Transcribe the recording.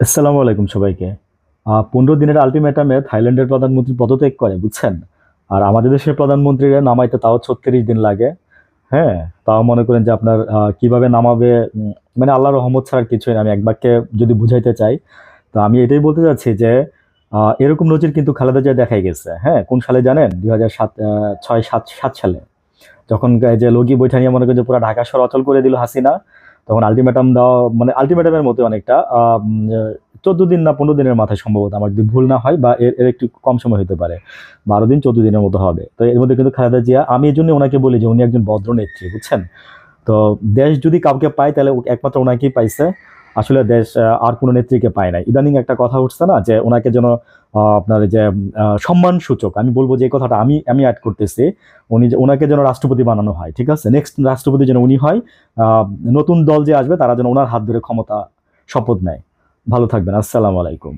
আসসালামু আলাইকুম সবাইকে। 15 দিনের আলটিমেটামে থাইল্যান্ডের প্রধানমন্ত্রী পদত্যাগ করে, বুঝছেন? আর আমাদের দেশের প্রধানমন্ত্রীরা নামাইতে তাও 36 দিন লাগে। হ্যাঁ, তাও মনে করেন যে আপনার কিভাবে নামাবে, মানে আল্লাহর রহমত ছাড়া আর কিছুই না। আমি এক বাক্যে যদি বুঝাইতে চাই, তো আমি এটাই বলতে চাচ্ছি যে এরকম নজির কিন্তু খালেদা জিয়া দেখাই গেছে। হ্যাঁ, কোন সালে জানেন? 2007, 6, 7 সালে, যখন যে লগি বৈঠা নিয়ে মনে করেন যে পুরো ঢাকা শহর অচল করে দিল হাসিনা। তখন আলটিমেটাম দেওয়া, মানে আলটিমেটামের মতো অনেকটা 14 দিন না 15 দিনের মাথায় সম্ভবত, আমার যদি ভুল না হয়, বা এর এর একটু কম সময় হতে পারে, 12 দিন 14 দিনের মতো হবে। তো এর মধ্যে কিন্তু খালেদা জিয়া, আমি এই জন্য ওনাকে বলি যে উনি একজন ভদ্র নেত্রী, বুঝছেন? তো দেশ যদি কাউকে পায় তাহলে একমাত্র ওনাকেই পাইছে। আসলে দেশ আর কোনো নেত্রীকে পায় নাই। ইদানিং একটা কথা উঠছে না যে ওনাকে যেন আপনার যে সম্মান সূচক, আমি বলবো যে এই কথাটা আমি আমি অ্যাড করতেছি, উনি যে ওনাকে যেন রাষ্ট্রপতি বানানো হয়, ঠিক আছে? নেক্সট রাষ্ট্রপতি যেন উনি হয়। আহ, নতুন দল যে আসবে তারা যেন ওনার হাত ধরে ক্ষমতা শপথ নেয়। ভালো থাকবেন। আসসালামু আলাইকুম।